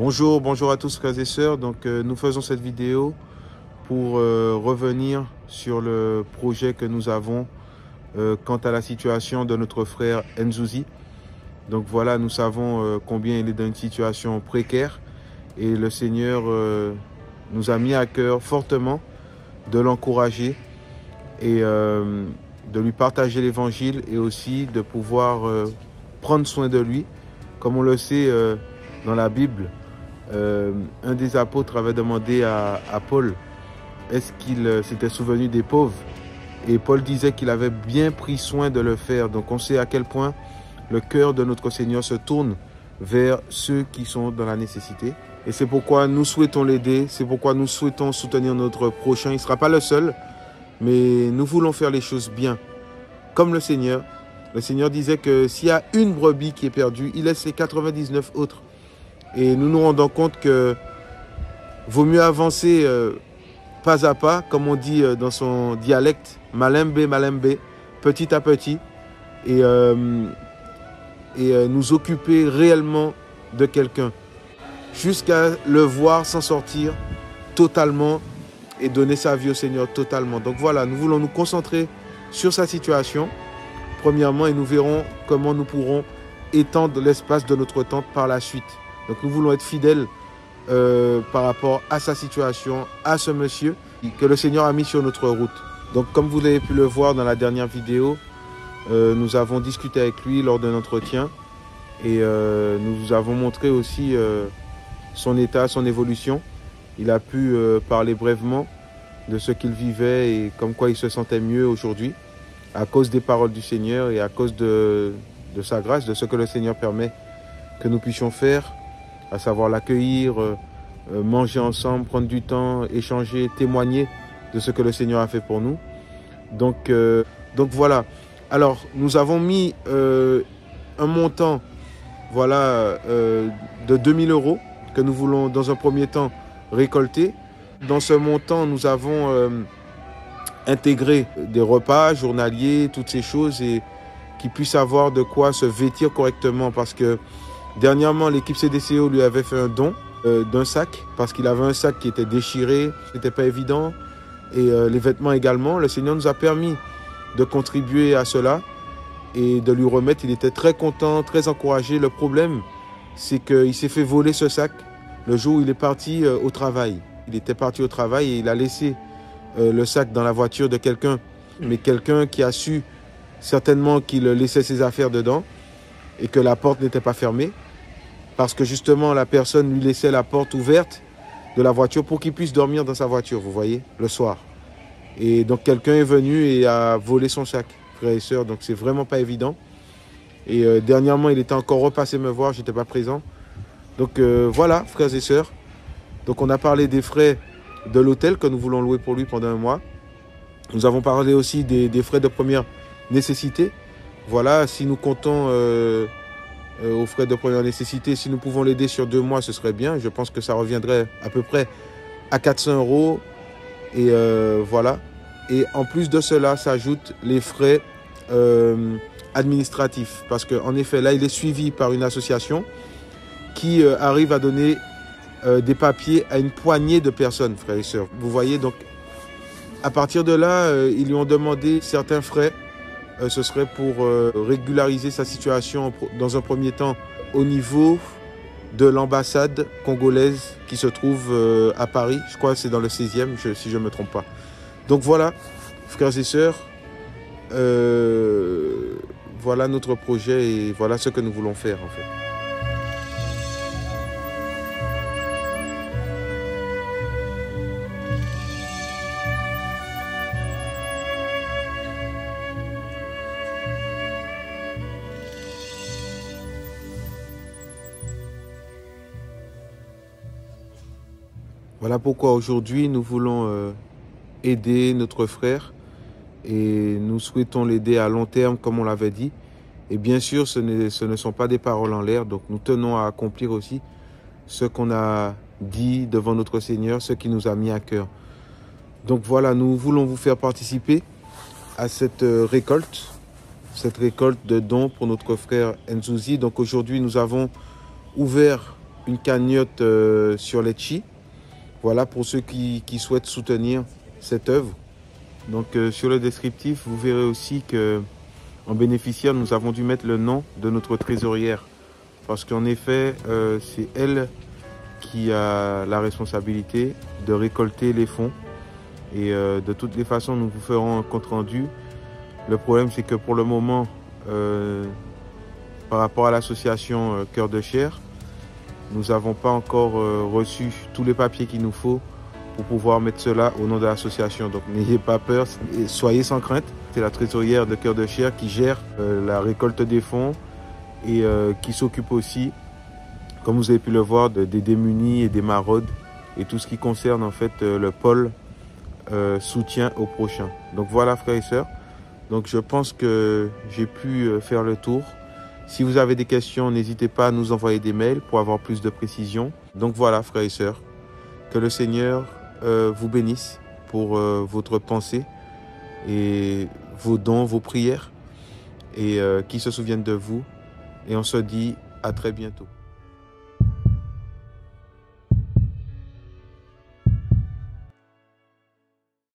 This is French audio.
Bonjour à tous frères et sœurs. Donc nous faisons cette vidéo pour revenir sur le projet que nous avons quant à la situation de notre frère Nzouzi. Donc voilà, nous savons combien il est dans une situation précaire et le Seigneur nous a mis à cœur fortement de l'encourager et de lui partager l'évangile et aussi de pouvoir prendre soin de lui. Comme on le sait dans la Bible, un des apôtres avait demandé à Paul est-ce qu'il s'était souvenu des pauvres, et Paul disait qu'il avait bien pris soin de le faire. Donc on sait à quel point le cœur de notre Seigneur se tourne vers ceux qui sont dans la nécessité. Et c'est pourquoi nous souhaitons l'aider, c'est pourquoi nous souhaitons soutenir notre prochain. Il ne sera pas le seul, mais nous voulons faire les choses bien, comme le Seigneur. Le Seigneur disait que s'il y a une brebis qui est perdue, il laisse les 99 autres. Et nous nous rendons compte que vaut mieux avancer pas à pas, comme on dit dans son dialecte, malembe, malembe, petit à petit, et nous occuper réellement de quelqu'un, jusqu'à le voir s'en sortir totalement et donner sa vie au Seigneur totalement. Donc voilà, nous voulons nous concentrer sur sa situation, premièrement, et nous verrons comment nous pourrons étendre l'espace de notre tente par la suite. Donc nous voulons être fidèles par rapport à sa situation, à ce monsieur que le Seigneur a mis sur notre route. Donc comme vous avez pu le voir dans la dernière vidéo, nous avons discuté avec lui lors d'un entretien et nous avons montré aussi son état, son évolution. Il a pu parler brièvement de ce qu'il vivait et comme quoi il se sentait mieux aujourd'hui à cause des paroles du Seigneur et à cause de sa grâce, de ce que le Seigneur permet que nous puissions faire, à savoir l'accueillir, manger ensemble, prendre du temps, échanger, témoigner de ce que le Seigneur a fait pour nous. Donc voilà. Alors, nous avons mis un montant de 2000 € que nous voulons dans un premier temps récolter. Dans ce montant, nous avons intégré des repas journaliers, toutes ces choses, et qui puissent avoir de quoi se vêtir correctement, parce que dernièrement, l'équipe CDCO lui avait fait un don d'un sac, parce qu'il avait un sac qui était déchiré, ce n'était pas évident, et les vêtements également. Le Seigneur nous a permis de contribuer à cela et de lui remettre. Il était très content, très encouragé. Le problème, c'est qu'il s'est fait voler ce sac le jour où il est parti au travail. Il était parti au travail et il a laissé le sac dans la voiture de quelqu'un, mais quelqu'un qui a su certainement qu'il laissait ses affaires dedans et que la porte n'était pas fermée, parce que justement la personne lui laissait la porte ouverte de la voiture pour qu'il puisse dormir dans sa voiture, vous voyez, le soir. Et donc quelqu'un est venu et a volé son sac, frères et sœurs, donc c'est vraiment pas évident. Et dernièrement, il était encore repassé me voir, j'étais pas présent. Donc voilà, frères et sœurs. Donc on a parlé des frais de l'hôtel que nous voulons louer pour lui pendant un mois. Nous avons parlé aussi des frais de première nécessité. Voilà, si nous comptons aux frais de première nécessité, si nous pouvons l'aider sur 2 mois, ce serait bien. Je pense que ça reviendrait à peu près à 400 €. Et voilà. Et en plus de cela, s'ajoutent les frais administratifs. Parce qu'en effet, là, il est suivi par une association qui arrive à donner des papiers à une poignée de personnes, frères et sœurs. Vous voyez, donc, à partir de là, ils lui ont demandé certains frais. Ce serait pour régulariser sa situation dans un premier temps au niveau de l'ambassade congolaise qui se trouve à Paris. Je crois que c'est dans le 16e, si je ne me trompe pas. Donc voilà, frères et sœurs, voilà notre projet et voilà ce que nous voulons faire en fait. Voilà pourquoi aujourd'hui nous voulons aider notre frère et nous souhaitons l'aider à long terme comme on l'avait dit. Et bien sûr, ce ne sont pas des paroles en l'air, donc nous tenons à accomplir aussi ce qu'on a dit devant notre Seigneur, ce qui nous a mis à cœur. Donc voilà, nous voulons vous faire participer à cette récolte de dons pour notre frère Nzouzi. Donc aujourd'hui, nous avons ouvert une cagnotte sur Litchi. Voilà pour ceux qui souhaitent soutenir cette œuvre. Donc sur le descriptif, vous verrez aussi que en bénéficiaire, nous avons dû mettre le nom de notre trésorière. Parce qu'en effet, c'est elle qui a la responsabilité de récolter les fonds. Et de toutes les façons, nous vous ferons un compte rendu. Le problème, c'est que pour le moment, par rapport à l'association Cœur de Chair, nous n'avons pas encore reçu tous les papiers qu'il nous faut pour pouvoir mettre cela au nom de l'association. Donc n'ayez pas peur, soyez sans crainte. C'est la trésorière de Cœur de Chair qui gère la récolte des fonds et qui s'occupe aussi, comme vous avez pu le voir, des démunis et des maraudes et tout ce qui concerne en fait le pôle soutien aux prochains. Donc voilà, frères et sœurs. Donc je pense que j'ai pu faire le tour. Si vous avez des questions, n'hésitez pas à nous envoyer des mails pour avoir plus de précisions. Donc voilà, frères et sœurs, que le Seigneur vous bénisse pour votre pensée et vos dons, vos prières, et qui se souviennent de vous. Et on se dit à très bientôt.